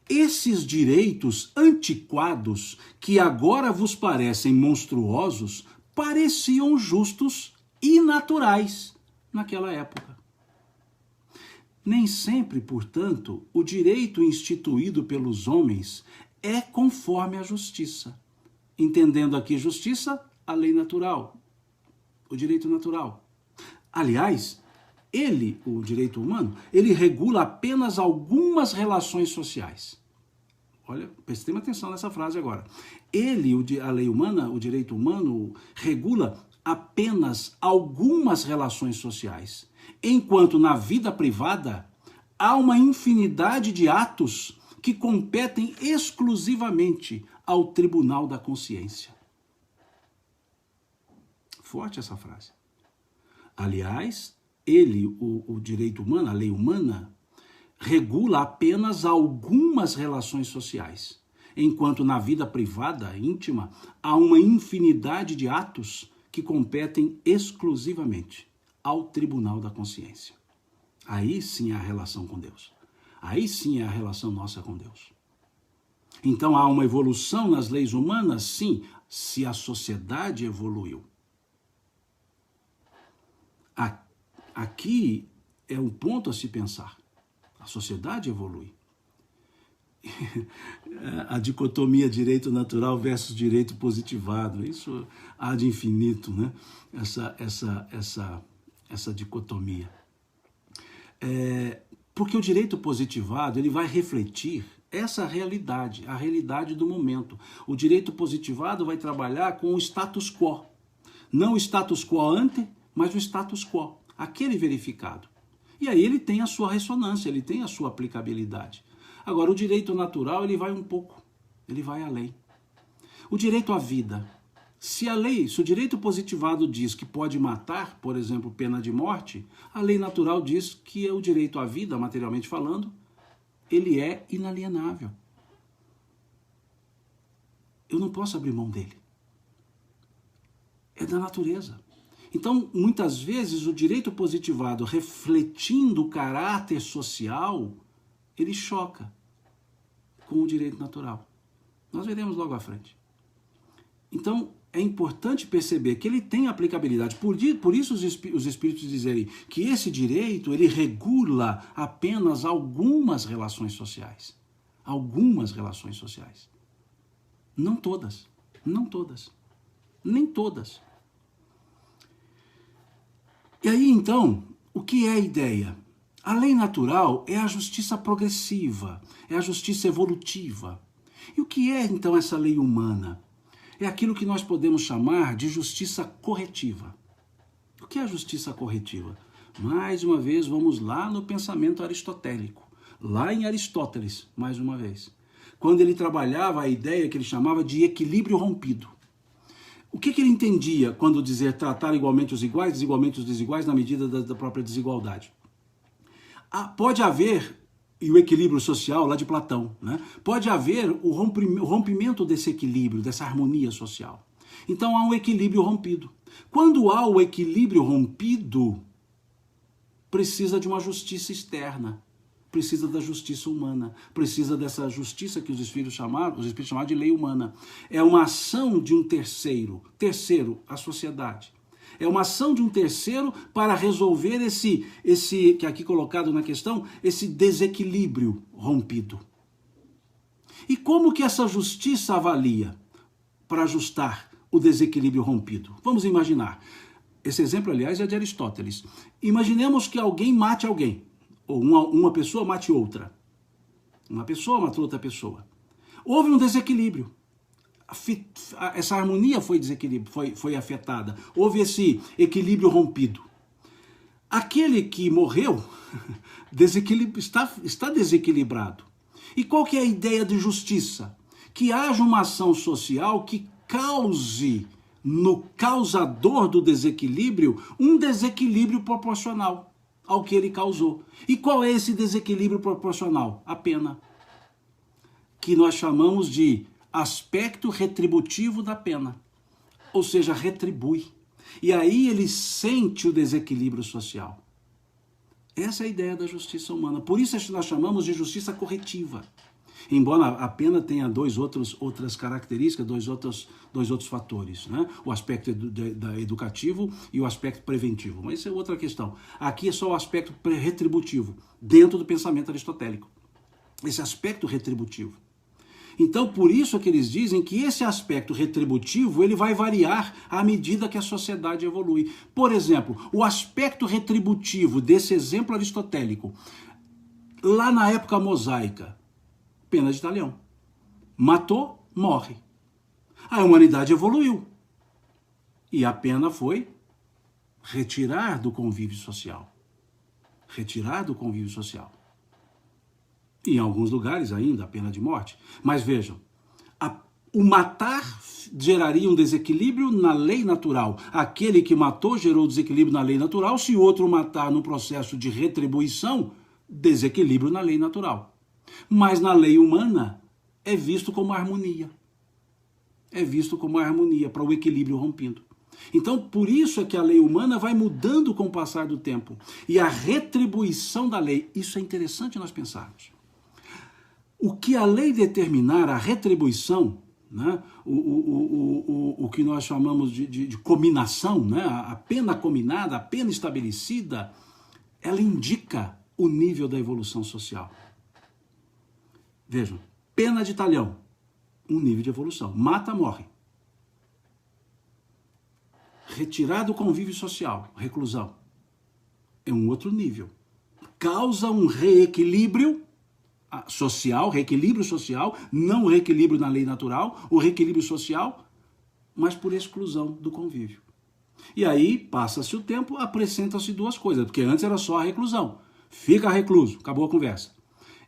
esses direitos antiquados, que agora vos parecem monstruosos, pareciam justos e naturais naquela época. Nem sempre, portanto, o direito instituído pelos homens é conforme a justiça. Entendendo aqui justiça, a lei natural, o direito natural. Aliás, o direito humano, ele regula apenas algumas relações sociais. Olha, prestem atenção nessa frase agora. A lei humana, o direito humano, regula apenas algumas relações sociais, enquanto na vida privada há uma infinidade de atos que competem exclusivamente ao tribunal da consciência. Forte essa frase. Aliás, o direito humano, a lei humana, regula apenas algumas relações sociais, enquanto na vida privada, íntima, há uma infinidade de atos que competem exclusivamente ao tribunal da consciência. Aí sim é a relação com Deus. Aí sim é a relação nossa com Deus. Então há uma evolução nas leis humanas? Sim, se a sociedade evoluiu. Aqui é um ponto a se pensar. A sociedade evolui. A dicotomia direito natural versus direito positivado, isso há de infinito, né? Essa dicotomia. Porque o direito positivado, ele vai refletir essa realidade, a realidade do momento. O direito positivado vai trabalhar com o status quo. Não o status quo ante, mas o status quo, aquele verificado. E aí ele tem a sua ressonância, ele tem a sua aplicabilidade. Agora, o direito natural, ele vai ele vai além. O direito à vida. Se o direito positivado diz que pode matar, por exemplo, pena de morte, a lei natural diz que o direito à vida, materialmente falando, ele é inalienável. Eu não posso abrir mão dele. É da natureza. Então, muitas vezes, o direito positivado, refletindo o caráter social, ele choca com o direito natural. Nós veremos logo à frente. Então, é importante perceber que ele tem aplicabilidade. Por isso os espíritos dizerem que esse direito, ele regula apenas algumas relações sociais. Algumas relações sociais. Não todas. Não todas. Nem todas. E aí, então, o que é a ideia? A lei natural é a justiça progressiva, é a justiça evolutiva. E o que é, então, essa lei humana? É aquilo que nós podemos chamar de justiça corretiva. O que é a justiça corretiva? Mais uma vez, vamos lá no pensamento aristotélico. Lá em Aristóteles, mais uma vez. Quando ele trabalhava a ideia que ele chamava de equilíbrio rompido. O que ele entendia quando dizia tratar igualmente os iguais, desigualmente os desiguais, na medida da própria desigualdade? Pode haver, e o equilíbrio social lá de Platão, né? Pode haver o rompimento desse equilíbrio, dessa harmonia social. Então há um equilíbrio rompido. Quando há o equilíbrio rompido, precisa de uma justiça externa, precisa da justiça humana, precisa dessa justiça que os espíritos chamaram de lei humana. É uma ação de um terceiro, a sociedade. É uma ação de um terceiro para resolver esse que aqui colocado na questão, esse desequilíbrio rompido. E como que essa justiça avalia para ajustar o desequilíbrio rompido? Vamos imaginar. Esse exemplo, aliás, é de Aristóteles. Imaginemos que alguém mate alguém, ou uma pessoa mate outra. Uma pessoa matou outra pessoa. Houve um desequilíbrio. Essa harmonia foi afetada. Houve esse equilíbrio rompido. Aquele que morreu está desequilibrado. E qual que é a ideia de justiça? Que haja uma ação social que cause no causador do desequilíbrio um desequilíbrio proporcional ao que ele causou. E qual é esse desequilíbrio proporcional? A pena. Que nós chamamos de aspecto retributivo da pena, ou seja, retribui. E aí ele sente o desequilíbrio social. Essa é a ideia da justiça humana. Por isso nós chamamos de justiça corretiva. Embora a pena tenha outras características, dois outros fatores, né? O aspecto educativo e o aspecto preventivo. Mas isso é outra questão. Aqui é só o aspecto retributivo, dentro do pensamento aristotélico. Esse aspecto retributivo. Então, por isso que eles dizem que esse aspecto retributivo ele vai variar à medida que a sociedade evolui. Por exemplo, o aspecto retributivo desse exemplo aristotélico, lá na época mosaica, pena de talhão. Matou, morre. A humanidade evoluiu. E a pena foi retirar do convívio social. Retirar do convívio social. E em alguns lugares ainda a pena de morte. Mas vejam, o matar geraria um desequilíbrio na lei natural. Aquele que matou gerou desequilíbrio na lei natural. Se o outro matar no processo de retribuição, desequilíbrio na lei natural. Mas na lei humana é visto como harmonia. É visto como harmonia, para o equilíbrio rompido. Então, por isso é que a lei humana vai mudando com o passar do tempo. E a retribuição da lei, isso é interessante nós pensarmos. O que a lei determinar, a retribuição, né, o que nós chamamos de cominação, né, a pena cominada, a pena estabelecida, ela indica o nível da evolução social. Vejam, pena de talhão, um nível de evolução. Mata, morre. Retirar do convívio social, reclusão, é um outro nível. Causa um reequilíbrio social, não o reequilíbrio na lei natural, o reequilíbrio social, mas por exclusão do convívio. E aí, passa-se o tempo, acrescentam-se duas coisas, porque antes era só a reclusão. Fica recluso, acabou a conversa.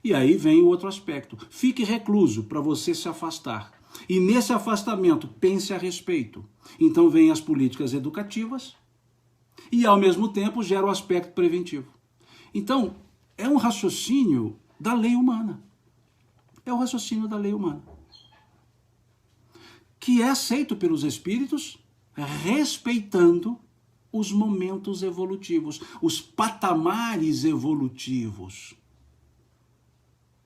E aí vem o outro aspecto. Fique recluso para você se afastar. E nesse afastamento, pense a respeito. Então vem as políticas educativas e, ao mesmo tempo, gera o aspecto preventivo. Então, é um raciocínio da lei humana. É o raciocínio da lei humana. Que é aceito pelos espíritos, respeitando os momentos evolutivos, os patamares evolutivos.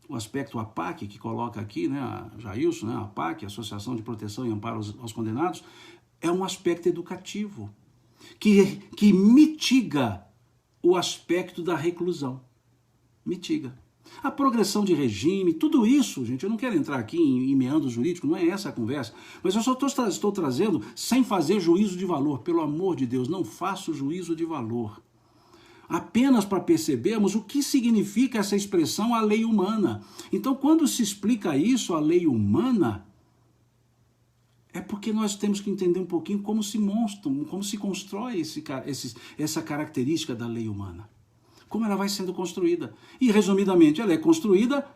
O aspecto APAC, que coloca aqui, né, a Jailson, né, a APAC, Associação de Proteção e Amparo aos Condenados, é um aspecto educativo, que mitiga o aspecto da reclusão. Mitiga. A progressão de regime, tudo isso, gente, eu não quero entrar aqui em meandro jurídico, não é essa a conversa, mas eu só estou trazendo sem fazer juízo de valor. Pelo amor de Deus, não faço juízo de valor. Apenas para percebermos o que significa essa expressão, a lei humana. Então, quando se explica isso, a lei humana, é porque nós temos que entender um pouquinho como se constrói essa característica da lei humana. Como ela vai sendo construída. E, resumidamente, ela é construída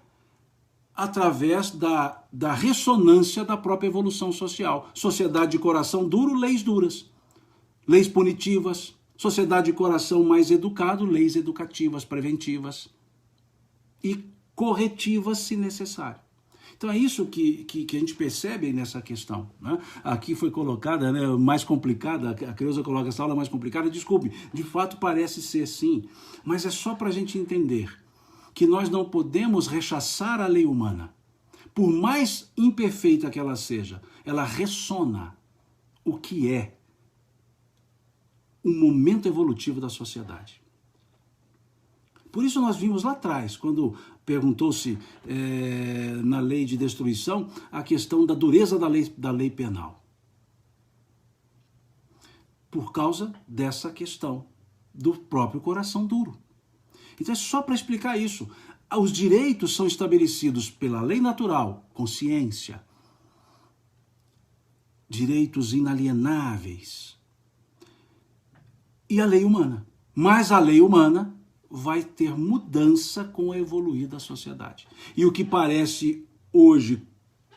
através da ressonância da própria evolução social. Sociedade de coração duro, leis duras. Leis punitivas. Sociedade de coração mais educado, leis educativas, preventivas. E corretivas, se necessário. Então é isso que a gente percebe nessa questão, né? Aqui foi colocada, né, mais complicada, a Creuza coloca essa aula mais complicada, desculpe, de fato parece ser sim, mas é só para a gente entender que nós não podemos rechaçar a lei humana. Por mais imperfeita que ela seja, ela ressona o que é o momento evolutivo da sociedade. Por isso nós vimos lá atrás, quando perguntou-se na lei de destruição, a questão da dureza da lei penal. Por causa dessa questão do próprio coração duro. Então é só para explicar isso. Os direitos são estabelecidos pela lei natural, consciência, direitos inalienáveis, e a lei humana. Mas a lei humana vai ter mudança com a evoluir da sociedade. E o que parece hoje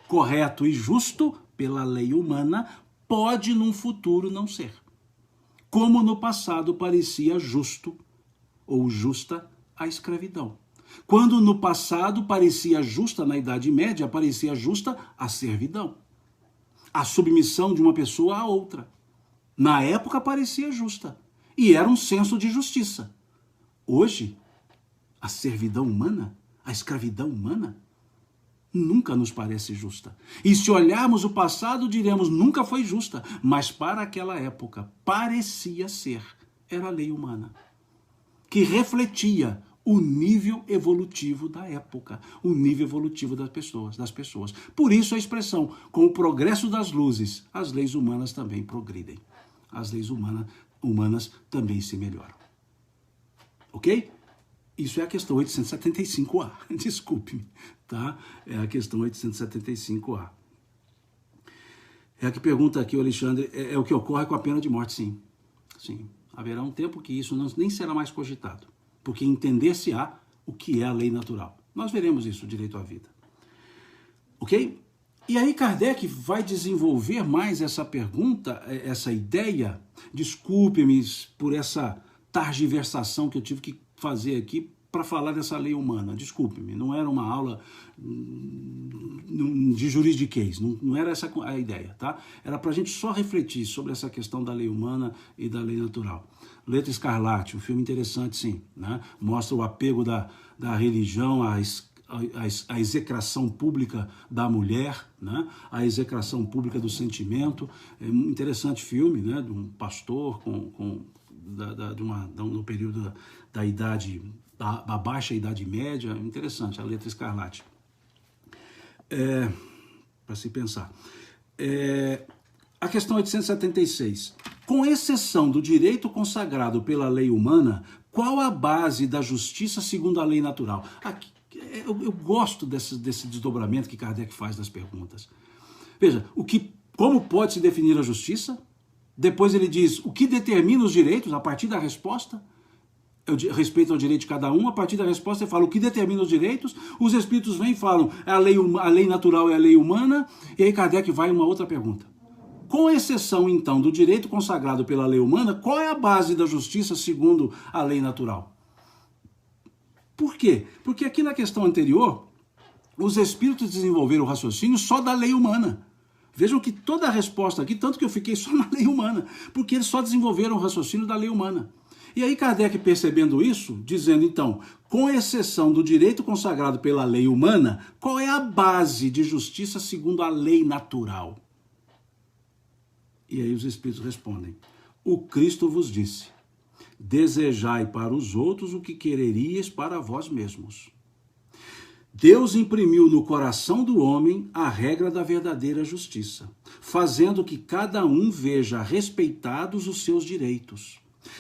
correto e justo pela lei humana pode num futuro não ser. Como no passado parecia justo ou justa a escravidão. Quando no passado parecia justa, na Idade Média, parecia justa a servidão. A submissão de uma pessoa a outra. Na época parecia justa. E era um senso de justiça. Hoje, a servidão humana, a escravidão humana, nunca nos parece justa. E se olharmos o passado, diremos, nunca foi justa. Mas para aquela época, parecia ser. Era a lei humana, que refletia o nível evolutivo da época, o nível evolutivo das pessoas. Por isso a expressão, com o progresso das luzes, as leis humanas também progridem. As leis humanas também se melhoram. Ok? Isso é a questão 875A. Desculpe-me, tá? É a questão 875A. É a que pergunta aqui o Alexandre, é o que ocorre com a pena de morte? Sim. Sim. Haverá um tempo que isso nem será mais cogitado, porque entender-se-á o que é a lei natural. Nós veremos isso, direito à vida. Ok? E aí Kardec vai desenvolver mais essa pergunta, essa ideia. Desculpe-me por essa targiversação que eu tive que fazer aqui para falar dessa lei humana. Desculpe-me, não era uma aula de juridiquês, não era essa a ideia, tá? Era para a gente só refletir sobre essa questão da lei humana e da lei natural. Letra Escarlate, um filme interessante, sim, né? Mostra o apego da religião à execração pública da mulher, né? A execração pública do sentimento. É um interessante filme, né? De um pastor no período da idade, da baixa idade média. Interessante, a Letra Escarlate. Para se pensar. A questão 876. Com exceção do direito consagrado pela lei humana, qual a base da justiça segundo a lei natural? Aqui, eu gosto desse desdobramento que Kardec faz das perguntas. Veja, como pode se definir a justiça? Depois ele diz o que determina os direitos a partir da resposta. Respeito ao direito de cada um, a partir da resposta ele fala o que determina os direitos, os espíritos vêm e falam a lei natural é a lei humana, e aí Kardec vai uma outra pergunta. Com exceção, então, do direito consagrado pela lei humana, qual é a base da justiça segundo a lei natural? Por quê? Porque aqui na questão anterior, os espíritos desenvolveram o raciocínio só da lei humana. Vejam que toda a resposta aqui, tanto que eu fiquei só na lei humana, porque eles só desenvolveram o raciocínio da lei humana. E aí Kardec, percebendo isso, dizendo então, com exceção do direito consagrado pela lei humana, qual é a base de justiça segundo a lei natural? E aí os espíritos respondem, o Cristo vos disse, desejai para os outros o que quereríeis para vós mesmos. Deus imprimiu no coração do homem a regra da verdadeira justiça, fazendo que cada um veja respeitados os seus direitos.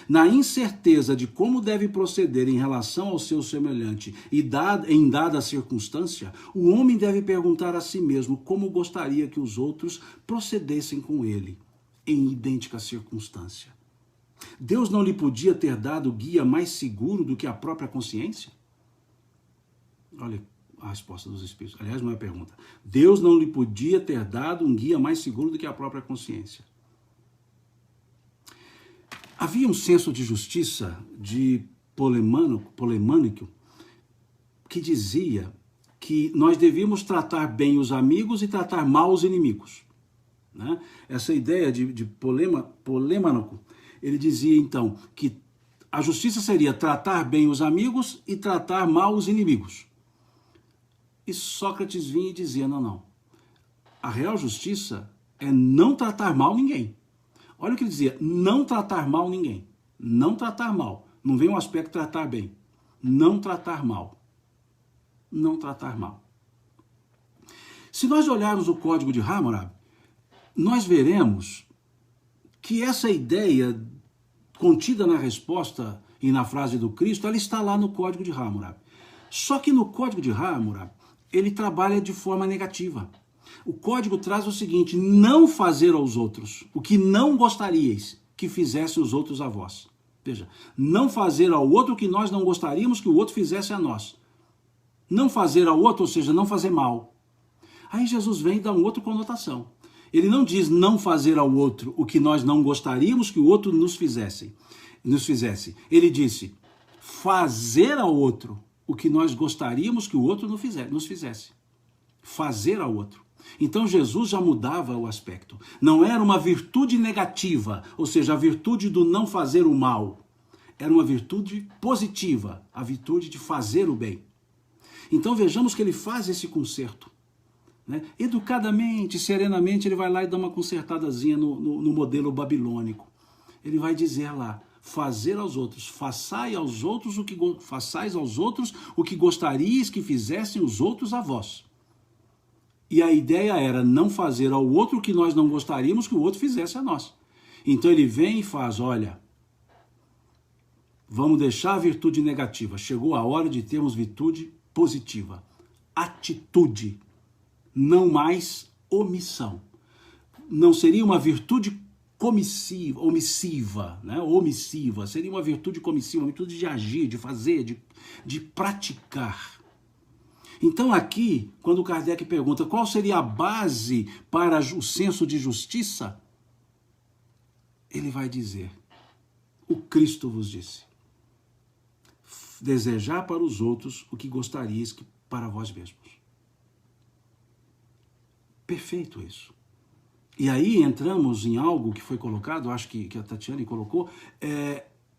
Na incerteza de como deve proceder em relação ao seu semelhante e em dada circunstância, o homem deve perguntar a si mesmo como gostaria que os outros procedessem com ele, em idêntica circunstância. Deus não lhe podia ter dado guia mais seguro do que a própria consciência? Olha a resposta dos espíritos. Aliás, não é a pergunta. Deus não lhe podia ter dado um guia mais seguro do que a própria consciência. Havia um senso de justiça de Polemânico que dizia que nós devíamos tratar bem os amigos e tratar mal os inimigos. Né? Essa ideia de Polemânico, ele dizia então que a justiça seria tratar bem os amigos e tratar mal os inimigos. E Sócrates vinha e dizia, não. A real justiça é não tratar mal ninguém. Olha o que ele dizia, não tratar mal ninguém. Não tratar mal. Não vem um aspecto tratar bem. Não tratar mal. Não tratar mal. Se nós olharmos o Código de Hammurabi, nós veremos que essa ideia contida na resposta e na frase do Cristo, ela está lá no Código de Hammurabi. Só que no Código de Hammurabi, ele trabalha de forma negativa. O código traz o seguinte, não fazer aos outros o que não gostaríeis que fizessem os outros a vós. Veja, não fazer ao outro o que nós não gostaríamos que o outro fizesse a nós. Não fazer ao outro, ou seja, não fazer mal. Aí Jesus vem e dá uma outra conotação. Ele não diz não fazer ao outro o que nós não gostaríamos que o outro nos fizesse. Ele disse fazer ao outro o que nós gostaríamos que o outro nos fizesse. Fazer ao outro. Então Jesus já mudava o aspecto. Não era uma virtude negativa, ou seja, a virtude do não fazer o mal. Era uma virtude positiva, a virtude de fazer o bem. Então vejamos que ele faz esse conserto. Né? Educadamente, serenamente, ele vai lá e dá uma consertadazinha no modelo babilônico. Ele vai dizer lá, fazer aos outros, façais aos outros o que gostarias que fizessem os outros a vós. E a ideia era não fazer ao outro o que nós não gostaríamos que o outro fizesse a nós. Então ele vem e faz, olha, vamos deixar a virtude negativa. Chegou a hora de termos virtude positiva. Atitude, não mais omissão. Não seria uma virtude omissiva, né? Omissiva. Seria uma virtude comissiva, uma virtude de agir, de fazer, de praticar. Então aqui, quando Kardec pergunta qual seria a base para o senso de justiça, ele vai dizer, o Cristo vos disse, desejar para os outros o que gostarias que para vós mesmos. Perfeito isso. E aí entramos em algo que foi colocado, acho que a Tatiane colocou,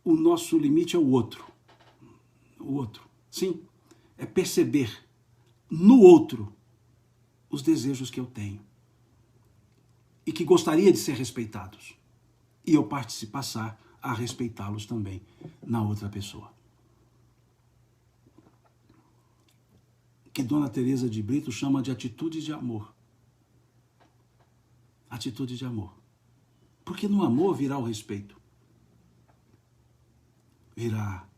o nosso limite é o outro. O outro. Sim, é perceber no outro os desejos que eu tenho e que gostaria de ser respeitados. E eu passar a respeitá-los também na outra pessoa. Que Dona Teresa de Brito chama de atitude de amor. Atitude de amor. Porque no amor virá o respeito. Virá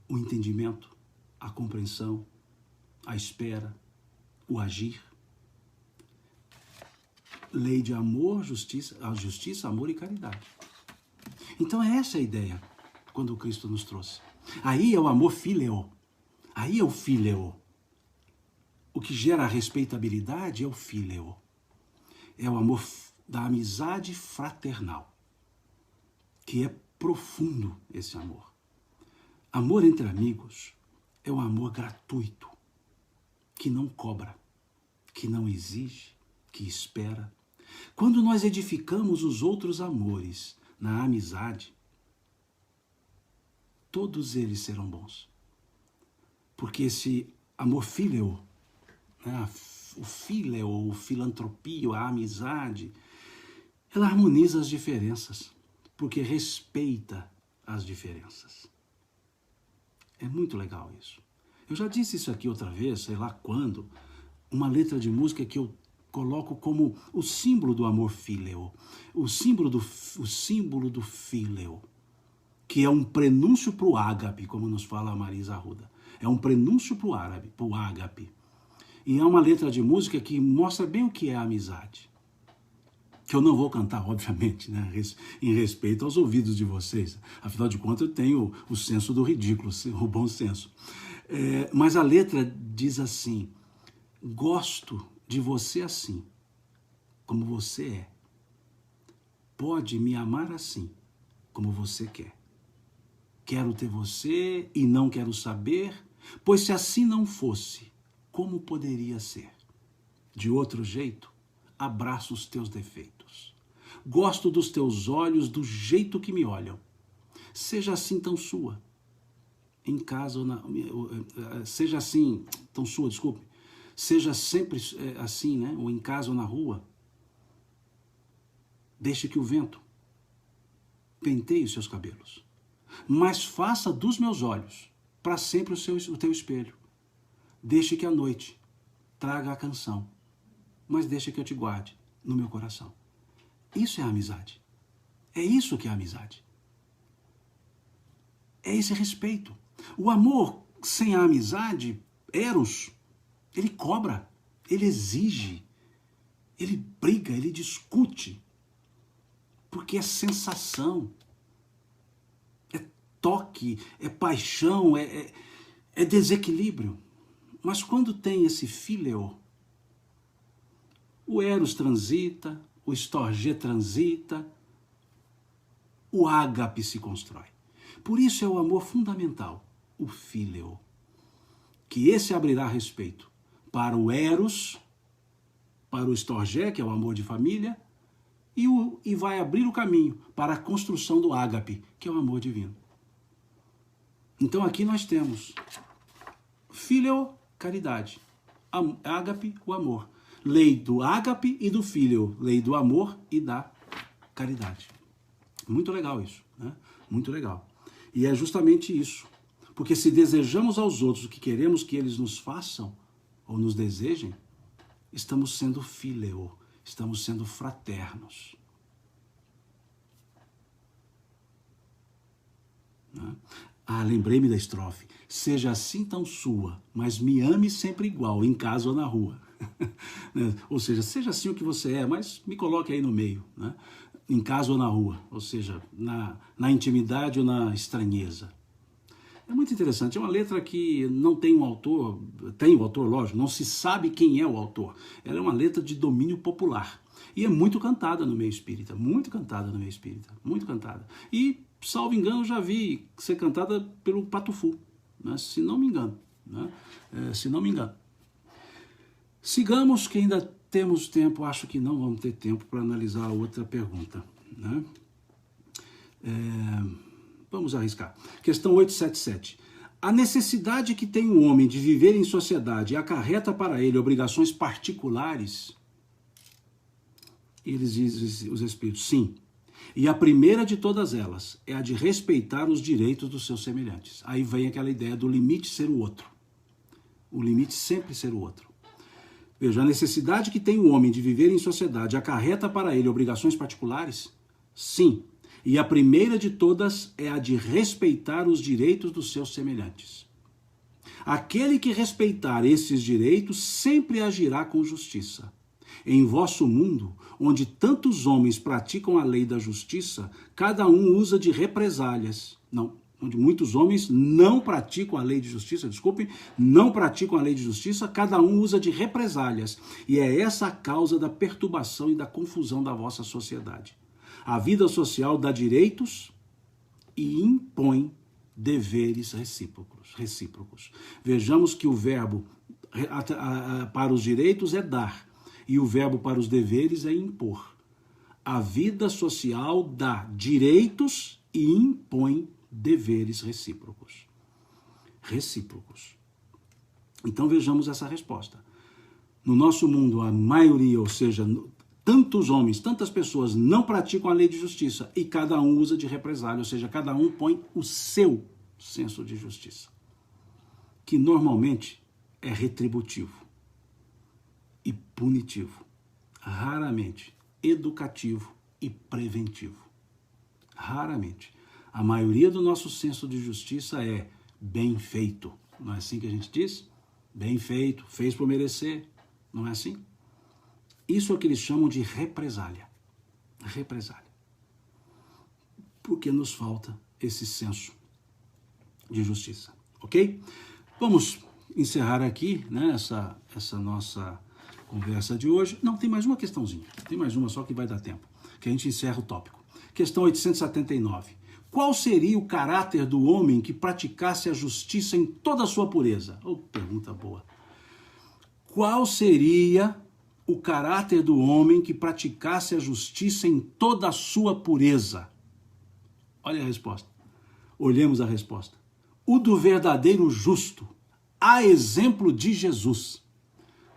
o entendimento, a compreensão, a espera, o agir. Lei de amor, justiça, amor e caridade. Então é essa a ideia quando o Cristo nos trouxe. Aí é o amor fíleo. Aí é o fíleo. O que gera a respeitabilidade é o fíleo. É o amor da amizade fraternal. Que é profundo esse amor. Amor entre amigos é um amor gratuito. Que não cobra, que não exige, que espera. Quando nós edificamos os outros amores na amizade, todos eles serão bons. Porque esse amor fíleo, né, o fíleo, o filantropio, a amizade, ela harmoniza as diferenças, porque respeita as diferenças. É muito legal isso. Eu já disse isso aqui outra vez, sei lá quando, uma letra de música que eu coloco como o símbolo do amor fíleo, o símbolo do fíleo, que é um prenúncio para o ágape, como nos fala a Marisa Arruda. É um prenúncio para o ágape. E é uma letra de música que mostra bem o que é a amizade. Que eu não vou cantar, obviamente, né, em respeito aos ouvidos de vocês. Afinal de contas, eu tenho o senso do ridículo, o bom senso. Mas a letra diz assim, gosto de você assim, como você é. Pode me amar assim, como você quer. Quero ter você e não quero saber, pois se assim não fosse, como poderia ser? De outro jeito, abraço os teus defeitos. Gosto dos teus olhos do jeito que me olham. Seja assim tão sua. Em casa ou seja assim, tão sua, desculpe. Seja sempre assim, né? Ou em casa ou na rua. Deixe que o vento penteie os seus cabelos. Mas faça dos meus olhos para sempre o teu espelho. Deixe que a noite traga a canção. Mas deixe que eu te guarde no meu coração. Isso é a amizade. É isso que é a amizade. É esse respeito. O amor sem a amizade, eros, ele cobra, ele exige, ele briga, ele discute. Porque é sensação, é toque, é paixão, é desequilíbrio. Mas quando tem esse fíleo, o eros transita, o storgê transita, o ágape se constrói. Por isso é o amor fundamental, o fíleo, que esse abrirá respeito para o eros para o storgé, que é o amor de família, e vai abrir o caminho para a construção do ágape, que é o amor divino. Então aqui nós temos filio, caridade, ágape, o amor. Lei do ágape e do filio, lei do amor e da caridade. Muito legal isso, né? Muito legal. E é justamente isso. Porque se desejamos aos outros o que queremos que eles nos façam, ou nos desejem, estamos sendo filio, estamos sendo fraternos. Né? Ah, lembrei-me da estrofe. Seja assim tão sua, mas me ame sempre igual, em casa ou na rua. Ou seja, seja assim o que você é, mas me coloque aí no meio, né? Em casa ou na rua, ou seja, na intimidade ou na estranheza. É muito interessante, é uma letra que não tem um autor, tem o autor, lógico, não se sabe quem é o autor. Ela é uma letra de domínio popular e é muito cantada no meio espírita, muito cantada no meio espírita, muito cantada. E, salvo engano, já vi ser cantada pelo Patufu, né? Se não me engano, né? Se não me engano. Sigamos, que ainda temos tempo, acho que não vamos ter tempo para analisar a outra pergunta, né? Vamos arriscar. Questão 877. A necessidade que tem o homem de viver em sociedade acarreta para ele obrigações particulares? Eles dizem, os espíritos, sim. E a primeira de todas elas é a de respeitar os direitos dos seus semelhantes. Aí vem aquela ideia do limite ser o outro. O limite sempre ser o outro. Veja, a necessidade que tem o homem de viver em sociedade acarreta para ele obrigações particulares? Sim. E a primeira de todas é a de respeitar os direitos dos seus semelhantes. Aquele que respeitar esses direitos sempre agirá com justiça. Em vosso mundo, onde tantos homens praticam a lei da justiça, cada um usa de represálias. Não, onde muitos homens não praticam a lei de justiça, desculpem, não praticam a lei de justiça, cada um usa de represálias. E é essa a causa da perturbação e da confusão da vossa sociedade. A vida social dá direitos e impõe deveres recíprocos. Vejamos que o verbo para os direitos é dar e o verbo para os deveres é impor. A vida social dá direitos e impõe deveres recíprocos. Então vejamos essa resposta. No nosso mundo, a maioria, ou seja, tantos homens, tantas pessoas não praticam a lei de justiça e cada um usa de represália, ou seja, cada um põe o seu senso de justiça, que normalmente é retributivo e punitivo, raramente educativo e preventivo. Raramente. A maioria do nosso senso de justiça é bem feito. Não é assim que a gente diz? Bem feito, fez por merecer. Não é assim? Isso é o que eles chamam de represália. Represália. Porque nos falta esse senso de justiça. Ok? Vamos encerrar aqui, né, essa nossa conversa de hoje. Não, tem mais uma questãozinha. Tem mais uma só que vai dar tempo. Que a gente encerra o tópico. Questão 879. Qual seria o caráter do homem que praticasse a justiça em toda a sua pureza? Oh, pergunta boa. Qual seria o caráter do homem que praticasse a justiça em toda a sua pureza? Olha a resposta. Olhemos a resposta. O do verdadeiro justo, a exemplo de Jesus,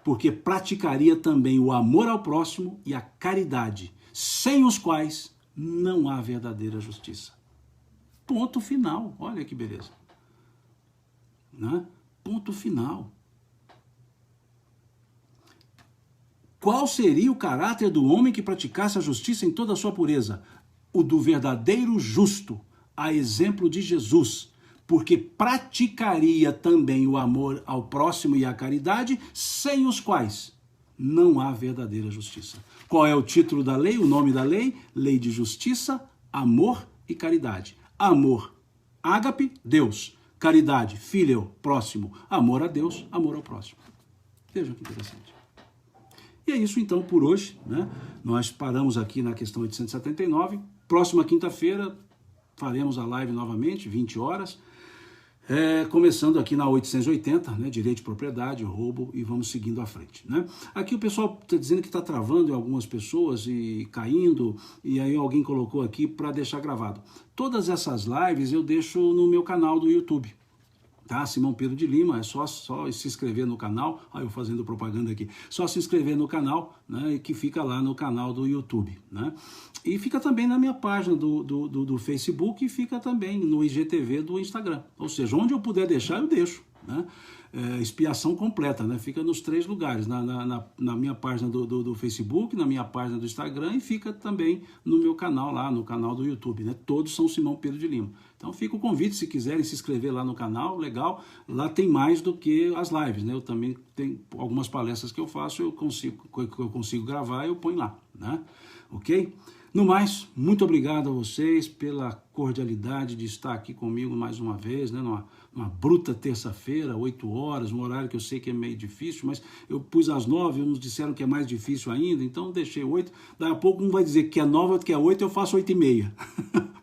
porque praticaria também o amor ao próximo e a caridade, sem os quais não há verdadeira justiça. Ponto final. Olha que beleza. Né? Ponto final. Qual seria o caráter do homem que praticasse a justiça em toda a sua pureza? O do verdadeiro justo, a exemplo de Jesus, porque praticaria também o amor ao próximo e a caridade, sem os quais não há verdadeira justiça. Qual é o título da lei, o nome da lei? Lei de justiça, amor e caridade. Amor, ágape, Deus. Caridade, filho, próximo. Amor a Deus, amor ao próximo. Vejam que interessante. E é isso então por hoje, né? Nós paramos aqui na questão 879. Próxima quinta-feira faremos a live novamente, 20 horas. Começando aqui na 880, né, direito de propriedade, roubo, e vamos seguindo à frente, né? Aqui o pessoal está dizendo que está travando em algumas pessoas e caindo, e aí alguém colocou aqui para deixar gravado. Todas essas lives eu deixo no meu canal do YouTube. Tá? Simão Pedro de Lima, é só se inscrever no canal, eu fazendo propaganda aqui, só se inscrever no canal, né, que fica lá no canal do YouTube, né? E fica também na minha página do Facebook e fica também no IGTV do Instagram, ou seja, onde eu puder deixar, eu deixo, né? Expiação completa, né? Fica nos 3 lugares, na minha página do Facebook, na minha página do Instagram e fica também no meu canal lá, no canal do YouTube, né? Todos são Simão Pedro de Lima. Então fica o convite, se quiserem se inscrever lá no canal, legal, lá tem mais do que as lives, né? Eu também tenho algumas palestras que eu faço, eu consigo gravar, eu ponho lá, né? Ok? No mais, muito obrigado a vocês pela cordialidade de estar aqui comigo mais uma vez, né, numa bruta terça-feira, 8 horas, um horário que eu sei que é meio difícil, mas eu pus às 9, uns disseram que é mais difícil ainda, então deixei 8. Daqui a pouco um vai dizer que é 9, outro que é 8, eu faço 8h30,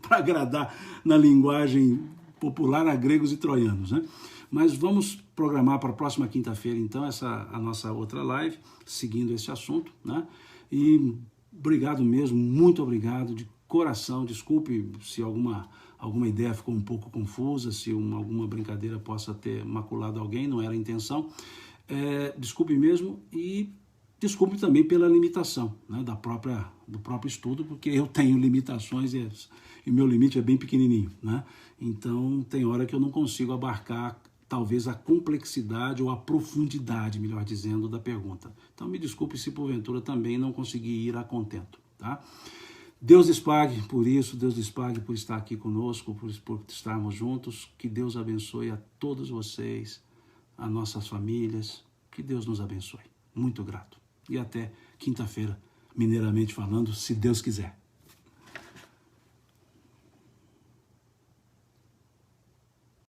para agradar na linguagem popular a gregos e troianos, né? Mas vamos programar para a próxima quinta-feira, então, a nossa outra live, seguindo esse assunto, né? E obrigado mesmo, muito obrigado, de coração. Desculpe se alguma ideia ficou um pouco confusa, se alguma brincadeira possa ter maculado alguém, não era a intenção. Desculpe mesmo e desculpe também pela limitação, né, do próprio estudo, porque eu tenho limitações e meu limite é bem pequenininho, né? Então tem hora que eu não consigo abarcar talvez a complexidade ou a profundidade, melhor dizendo, da pergunta. Então me desculpe se porventura também não consegui ir a contento, tá? Deus lhes pague por isso, Deus lhes pague por estar aqui conosco, por estarmos juntos. Que Deus abençoe a todos vocês, a nossas famílias. Que Deus nos abençoe. Muito grato. E até quinta-feira, mineiramente falando, se Deus quiser.